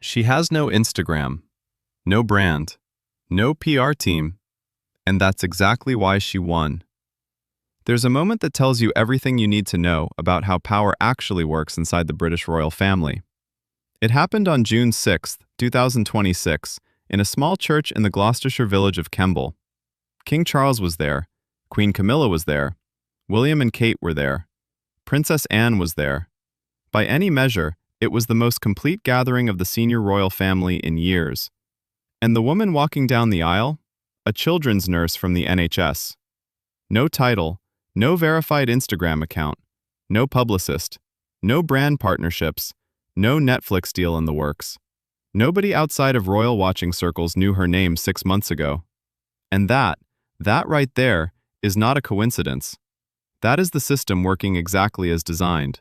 She has no Instagram, no brand, no PR team, and that's exactly why she won. There's a moment that tells you everything you need to know about how power actually works inside the British royal family. It happened on June 6, 2026, in a small church in the Gloucestershire village of Kemble. King Charles was there, Queen Camilla was there, William and Kate were there, Princess Anne was there. By any measure, it was the most complete gathering of the senior royal family in years. And the woman walking down the aisle? A children's nurse from the NHS. No title, no verified Instagram account, no publicist, no brand partnerships, no Netflix deal in the works. Nobody outside of royal watching circles knew her name 6 months ago. And that right there, is not a coincidence. That is the system working exactly as designed.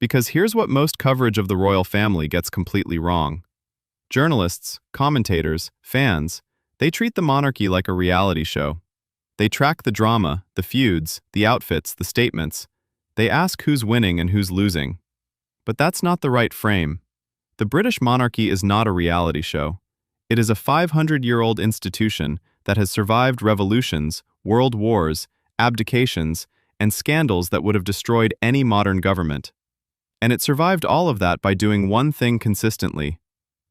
Because here's what most coverage of the royal family gets completely wrong. Journalists, commentators, fans, they treat the monarchy like a reality show. They track the drama, the feuds, the outfits, the statements. They ask who's winning and who's losing. But that's not the right frame. The British monarchy is not a reality show. It is a 500-year-old institution that has survived revolutions, world wars, abdications, and scandals that would have destroyed any modern government. And it survived all of that by doing one thing consistently: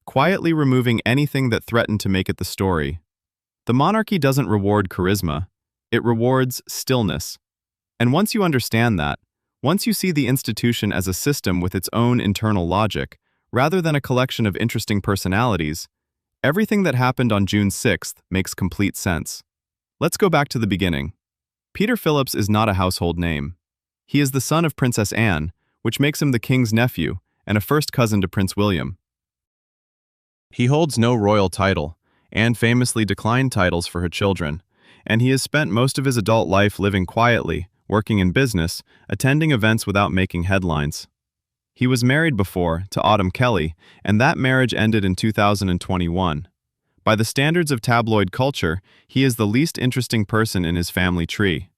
quietly removing anything that threatened to make it the story. The monarchy doesn't reward charisma, it rewards stillness. And once you understand that, once you see the institution as a system with its own internal logic, rather than a collection of interesting personalities, everything that happened on June 6th makes complete sense. Let's go back to the beginning. Peter Phillips is not a household name. He is the son of Princess Anne, which makes him the king's nephew and a first cousin to Prince William. He holds no royal title. Anne famously declined titles for her children, and he has spent most of his adult life living quietly, working in business, attending events without making headlines. He was married before, to Autumn Kelly, and that marriage ended in 2021. By the standards of tabloid culture, he is the least interesting person in his family tree,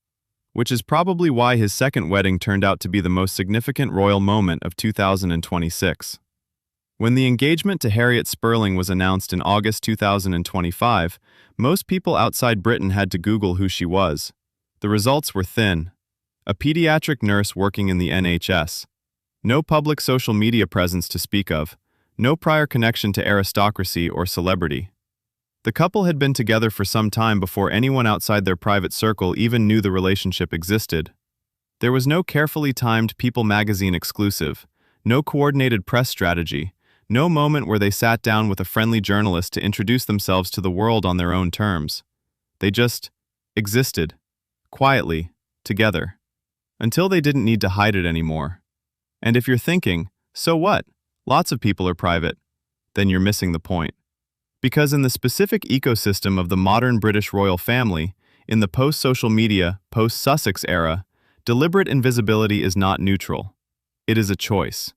which is probably why his second wedding turned out to be the most significant royal moment of 2026. When the engagement to Harriet Sperling was announced in August 2025, most people outside Britain had to Google who she was. The results were thin. A pediatric nurse working in the NHS. No public social media presence to speak of. No prior connection to aristocracy or celebrity. The couple had been together for some time before anyone outside their private circle even knew the relationship existed. There was no carefully timed People magazine exclusive, no coordinated press strategy, no moment where they sat down with a friendly journalist to introduce themselves to the world on their own terms. They just existed, quietly, together, until they didn't need to hide it anymore. And if you're thinking, so what? Lots of people are private, then you're missing the point. Because in the specific ecosystem of the modern British royal family, in the post-social media, post-Sussex era, deliberate invisibility is not neutral. It is a choice.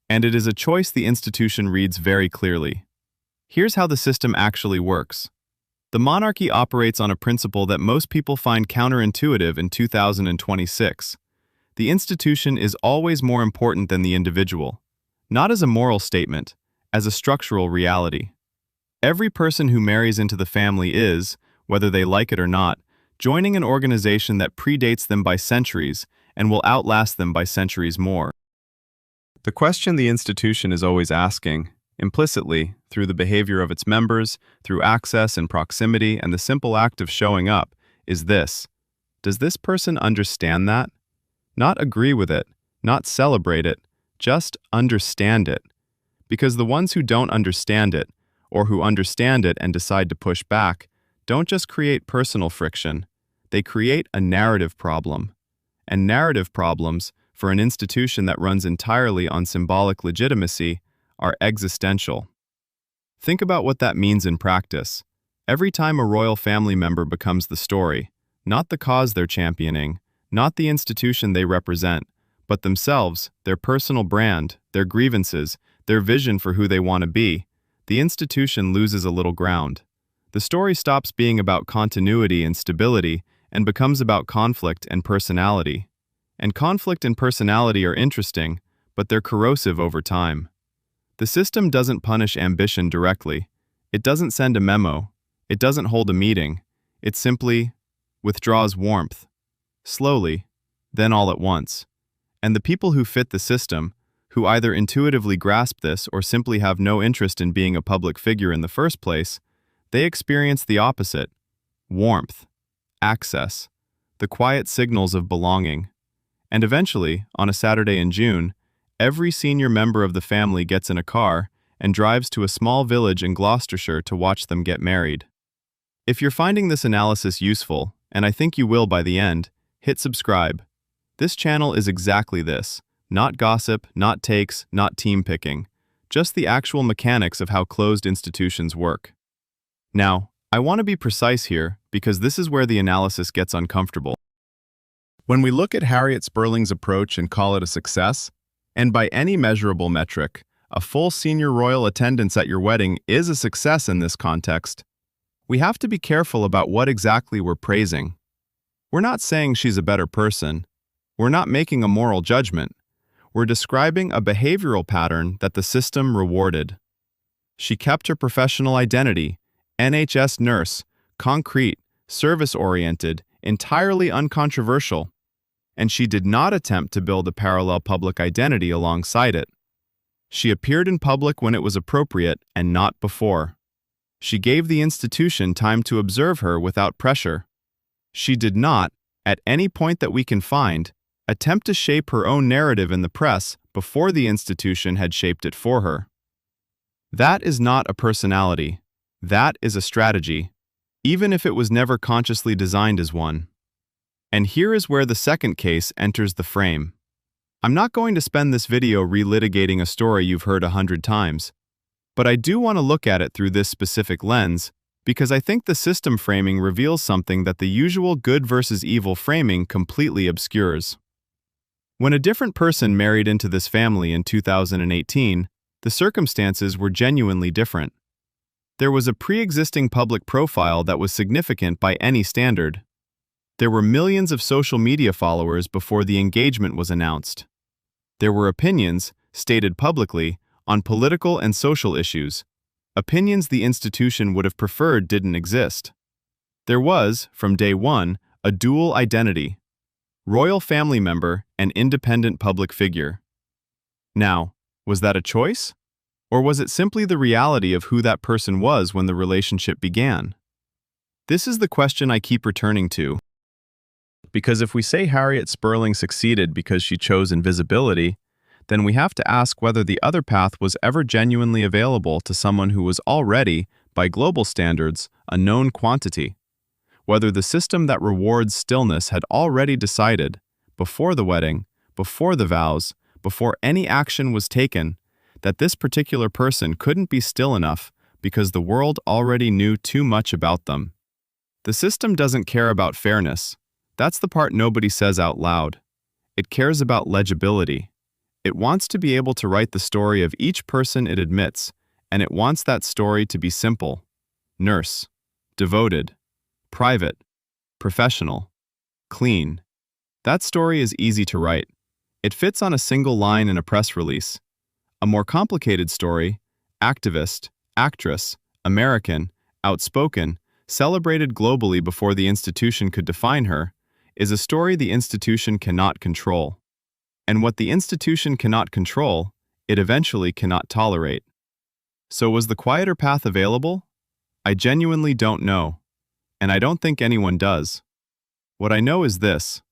And it is a choice the institution reads very clearly. Here's how the system actually works. The monarchy operates on a principle that most people find counterintuitive in 2026. The institution is always more important than the individual, not as a moral statement, as a structural reality. Every person who marries into the family is, whether they like it or not, joining an organization that predates them by centuries and will outlast them by centuries more. The question the institution is always asking, implicitly, through the behavior of its members, through access and proximity and the simple act of showing up, is this: does this person understand that? Not agree with it, not celebrate it, just understand it. Because the ones who don't understand it, or who understand it and decide to push back, don't just create personal friction, they create a narrative problem. And narrative problems, for an institution that runs entirely on symbolic legitimacy, are existential. Think about what that means in practice. Every time a royal family member becomes the story, not the cause they're championing, not the institution they represent, but themselves, their personal brand, their grievances, their vision for who they want to be, the institution loses a little ground. The story stops being about continuity and stability and becomes about conflict and personality. And conflict and personality are interesting, but they're corrosive over time. The system doesn't punish ambition directly. It doesn't send a memo. It doesn't hold a meeting. It simply withdraws warmth. Slowly, then all at once. And the people who fit the system, who either intuitively grasp this or simply have no interest in being a public figure in the first place, they experience the opposite: warmth, access, the quiet signals of belonging. And eventually, on a Saturday in June, every senior member of the family gets in a car and drives to a small village in Gloucestershire to watch them get married. If you're finding this analysis useful, and I think you will by the end, hit subscribe. This channel is exactly this: not gossip, not takes, not team picking, just the actual mechanics of how closed institutions work. Now, I want to be precise here because this is where the analysis gets uncomfortable. When we look at Harriet Sperling's approach and call it a success, and by any measurable metric, a full senior royal attendance at your wedding is a success in this context, we have to be careful about what exactly we're praising. We're not saying she's a better person. We're not making a moral judgment. We're describing a behavioral pattern that the system rewarded. She kept her professional identity: NHS nurse, concrete, service-oriented, entirely uncontroversial. And she did not attempt to build a parallel public identity alongside it. She appeared in public when it was appropriate and not before. She gave the institution time to observe her without pressure. She did not, at any point that we can find, attempt to shape her own narrative in the press before the institution had shaped it for her. That is not a personality. That is a strategy, even if it was never consciously designed as one. And here is where the second case enters the frame. I'm not going to spend this video relitigating a story you've heard 100 times, but I do want to look at it through this specific lens because I think the system framing reveals something that the usual good versus evil framing completely obscures. When a different person married into this family in 2018, the circumstances were genuinely different. There was a pre-existing public profile that was significant by any standard. There were millions of social media followers before the engagement was announced. There were opinions, stated publicly, on political and social issues, opinions the institution would have preferred didn't exist. There was, from day one, a dual identity: royal family member and independent public figure. Now, was that a choice? Or was it simply the reality of who that person was when the relationship began? This is the question I keep returning to. Because if we say Harriet Sperling succeeded because she chose invisibility, then we have to ask whether the other path was ever genuinely available to someone who was already, by global standards, a known quantity. Whether the system that rewards stillness had already decided, before the wedding, before the vows, before any action was taken, that this particular person couldn't be still enough because the world already knew too much about them. The system doesn't care about fairness. That's the part nobody says out loud. It cares about legibility. It wants to be able to write the story of each person it admits, and it wants that story to be simple: nurse, devoted, private, professional, clean. That story is easy to write. It fits on a single line in a press release. A more complicated story: activist, actress, American, outspoken, celebrated globally before the institution could define her, is a story the institution cannot control. And what the institution cannot control, it eventually cannot tolerate. So was the quieter path available? I genuinely don't know. And I don't think anyone does. What I know is this.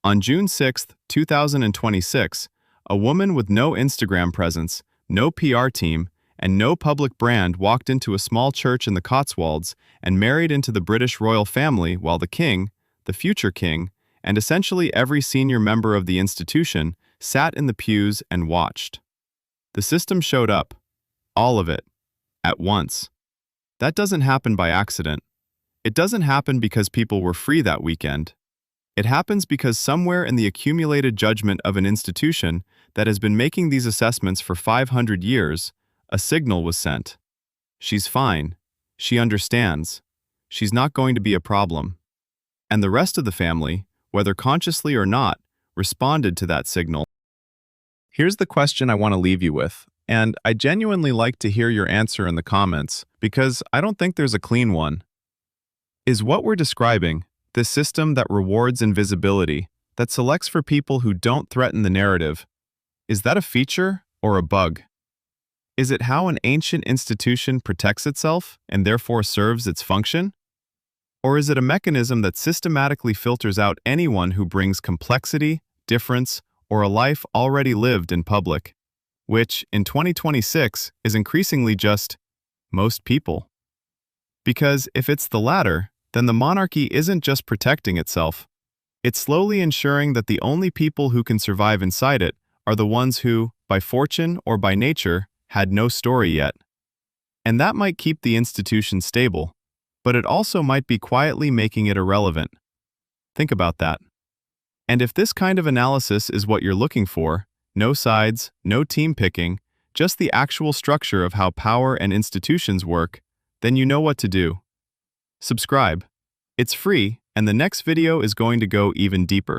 On June 6, 2026, a woman with no Instagram presence, no PR team, and no public brand walked into a small church in the Cotswolds and married into the British royal family while the king, the future king, and essentially every senior member of the institution sat in the pews and watched. The system showed up. All of it. At once. That doesn't happen by accident. It doesn't happen because people were free that weekend. It happens because somewhere in the accumulated judgment of an institution that has been making these assessments for 500 years, a signal was sent. She's fine. She understands. She's not going to be a problem. And the rest of the family, whether consciously or not, responded to that signal. Here's the question I want to leave you with. And I genuinely like to hear your answer in the comments, because I don't think there's a clean one. Is what we're describing, this system that rewards invisibility, that selects for people who don't threaten the narrative, is that a feature or a bug? Is it how an ancient institution protects itself and therefore serves its function? Or is it a mechanism that systematically filters out anyone who brings complexity, difference, or a life already lived in public, which, in 2026, is increasingly just most people? Because if it's the latter, then the monarchy isn't just protecting itself. It's slowly ensuring that the only people who can survive inside it are the ones who, by fortune or by nature, had no story yet. And that might keep the institution stable, but it also might be quietly making it irrelevant. Think about that. And if this kind of analysis is what you're looking for, no sides, no team picking, just the actual structure of how power and institutions work, then you know what to do. Subscribe. It's free, and the next video is going to go even deeper.